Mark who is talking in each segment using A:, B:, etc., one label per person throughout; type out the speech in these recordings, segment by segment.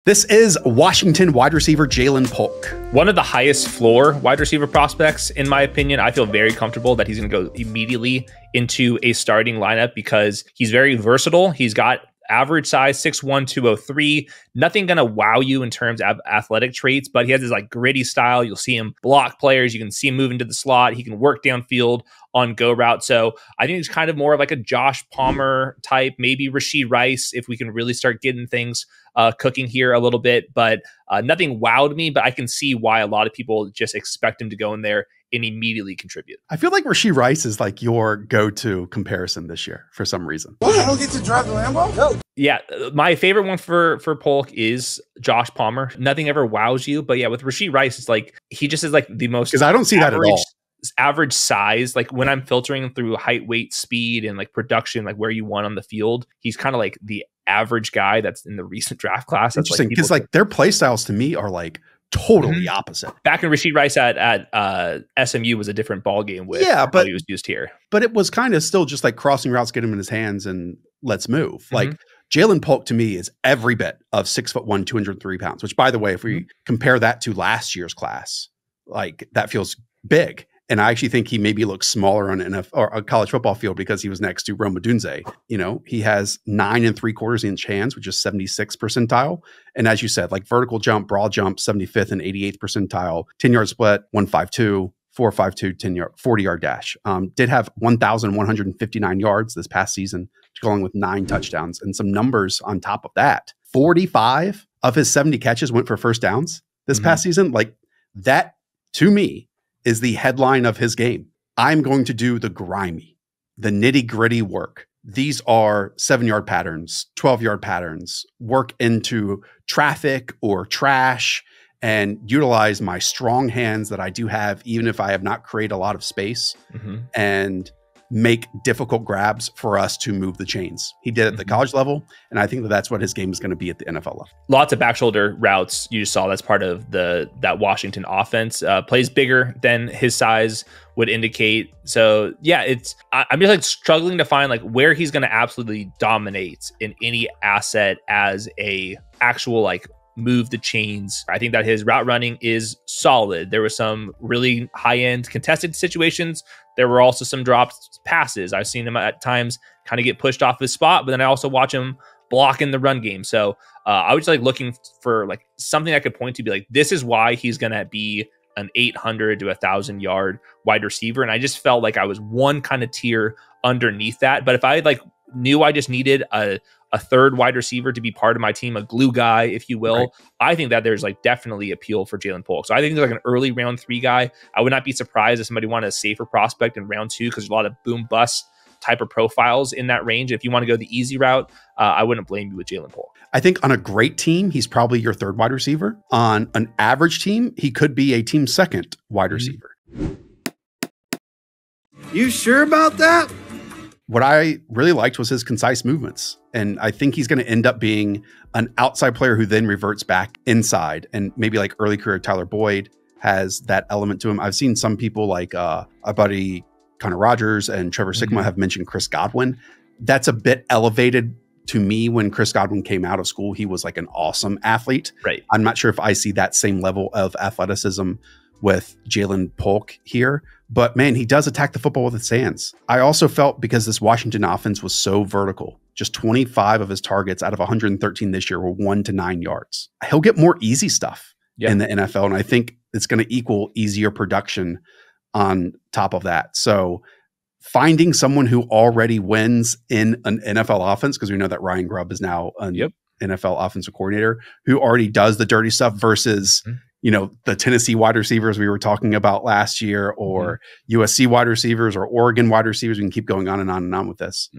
A: This is Washington wide receiver Ja'Lynn Polk.
B: One of the highest floor wide receiver prospects, in my opinion. I feel very comfortable that he's going to go immediately into a starting lineup because he's very versatile. He's got average size, 6'1", 203. Nothing going to wow you in terms of athletic traits, but he has this like gritty style. You'll see him block players. You can see him move into the slot. He can work downfield on go route. So I think he's kind of more of like a Josh Palmer type, maybe Rashee Rice, if we can really start getting things cooking here a little bit. But nothing wowed me, but I can see why a lot of people just expect him to go in there and immediately contribute.
A: I feel like Rashee Rice is like your go-to comparison this year for some reason.
C: What? I don't get to drive the Lambo? No.
B: Yeah, my favorite one for Polk is Josh Palmer. Nothing ever wows you, but yeah, with Rashee Rice, it's like he just is like the most
A: because I don't see that at all.
B: Average size, like when I'm filtering through height, weight, speed, and like production, like where you want on the field, he's kind of like the average guy that's in the recent draft class. That's
A: interesting because like their play styles to me are like totally opposite.
B: Back in Rashee Rice at SMU was a different ball game with how he was used here.
A: But it was kind of still just like crossing routes, get him in his hands, and let's move. Like Ja'Lynn Polk to me is every bit of 6'1", 203 pounds. Which, by the way, if we compare that to last year's class, like that feels big. And I actually think he maybe looks smaller on an NFL or a college football field because he was next to Rome Odunze. You know, he has 9 3/4 inch hands, which is 76th percentile. And as you said, like vertical jump, broad jump, 75th and 88th percentile, 10-yard split, 1.52, 4.52, 10-yard, 40-yard dash. Did have 1,159 yards this past season, going with 9 touchdowns and some numbers on top of that. 45 of his 70 catches went for first downs this past season. Like that, to me, is the headline of his game. I'm going to do the grimy, the nitty gritty work. These are 7-yard patterns, 12-yard patterns, work into traffic or trash and utilize my strong hands that I do have, even if I have not created a lot of space and make difficult grabs for us to move the chains. He did it at the college level, and I think that that's what his game is going to be at the NFL level.
B: Lots of back shoulder routes you just saw. That's part of that Washington offense. Plays bigger than his size would indicate. So yeah, I'm just like struggling to find like where he's going to absolutely dominate in any asset as a actual like move the chains. I think that his route running is solid. There were some really high-end contested situations. There were also some dropped passes. I've seen him at times kind of get pushed off his spot, but then I also watch him block in the run game. So I was like looking for like something I could point to be like, this is why he's going to be an 800 to 1,000 yard wide receiver. And I just felt like I was one kind of tier underneath that. But if I like knew I just needed a third wide receiver to be part of my team, a glue guy, if you will, right, I think that there's like definitely appeal for Ja'Lynn Polk. So I think there's like an early round 3 guy. I would not be surprised if somebody wanted a safer prospect in round 2 because there's a lot of boom bust type of profiles in that range. If you want to go the easy route, I wouldn't blame you with Ja'Lynn Polk.
A: I think on a great team, he's probably your 3rd wide receiver. On an average team, he could be a team 2nd wide receiver.
C: You sure about that?
A: What I really liked was his concise movements. And I think he's going to end up being an outside player who then reverts back inside. And maybe like early career Tyler Boyd has that element to him. I've seen some people like our buddy Connor Rogers and Trevor Sigma have mentioned Chris Godwin. That's a bit elevated to me. When Chris Godwin came out of school, he was like an awesome athlete.
B: Right.
A: I'm not sure if I see that same level of athleticism with Ja'Lynn Polk here, but man, he does attack the football with his hands. I also felt because this Washington offense was so vertical, just 25 of his targets out of 113 this year were 1 to 9 yards. He'll get more easy stuff in the NFL, and I think it's going to equal easier production on top of that. So finding someone who already wins in an NFL offense, because we know that Ryan Grubb is now an NFL offensive coordinator who already does the dirty stuff versus you know, the Tennessee wide receivers we were talking about last year, or USC wide receivers, or Oregon wide receivers. We can keep going on and on and on with this.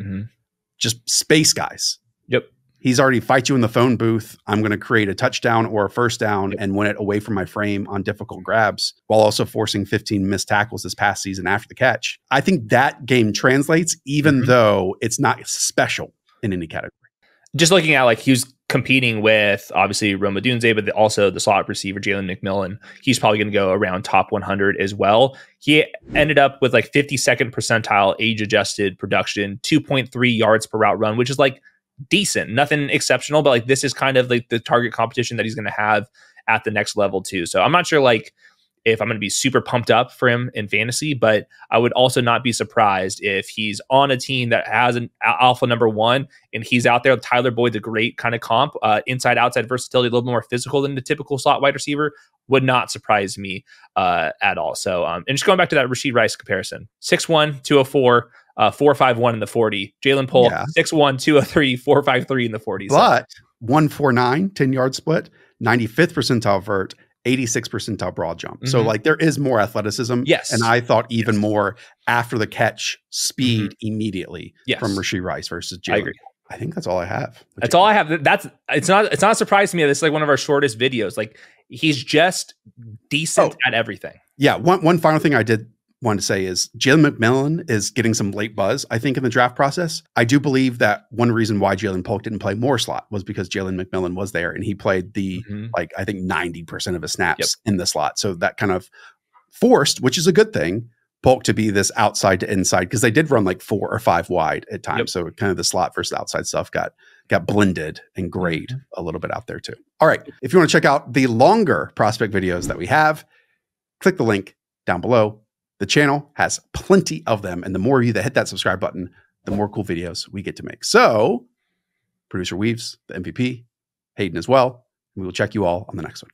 A: Just space guys.
B: Yep.
A: He's already fight you in the phone booth. I'm going to create a touchdown or a first down and win it away from my frame on difficult grabs, while also forcing 15 missed tackles this past season after the catch. I think that game translates, even though it's not special in any category.
B: Just looking at like he was competing with obviously Rome Odunze, but also the slot receiver Jalen McMillan. He's probably going to go around top 100 as well. He ended up with like 52nd percentile age adjusted production, 2.3 yards per route run, which is like decent, nothing exceptional, but like this is kind of like the target competition that he's going to have at the next level too. So I'm not sure like if I'm going to be super pumped up for him in fantasy, but I would also not be surprised if he's on a team that has an alpha number one and he's out there with Tyler Boyd, the great kind of comp, inside outside versatility, a little more physical than the typical slot wide receiver. Would not surprise me at all. So, and just going back to that Rashee Rice comparison, 6'1", 204, 4.51 in the 40. Ja'Lynn Polk, 6'1", 203, 4.53 in the 40.
A: But 149, 10-yard split, 95th percentile vert, 86th percentile broad jump. So like there is more athleticism.
B: Yes.
A: And I thought even more after the catch speed immediately from Rashee Rice versus Ja'Lynn.
B: I agree.
A: I think that's all I have.
B: That's all I have. It's not a surprise to me. This is like one of our shortest videos. Like he's just decent at everything.
A: Yeah. One final thing I did want to say is Jalen McMillan is getting some late buzz, I think, in the draft process. I do believe that one reason why Ja'Lynn Polk didn't play more slot was because Jalen McMillan was there and he played the like I think 90% of his snaps in the slot. So that kind of forced, which is a good thing, Polk to be this outside to inside, because they did run like 4 or 5 wide at times. So kind of the slot versus outside stuff got blended and grayed a little bit out there too. All right. If you want to check out the longer prospect videos that we have, click the link down below. The channel has plenty of them. And the more of you that hit that subscribe button, the more cool videos we get to make. So producer Weaves, the MVP, Hayden as well. We will check you all on the next one.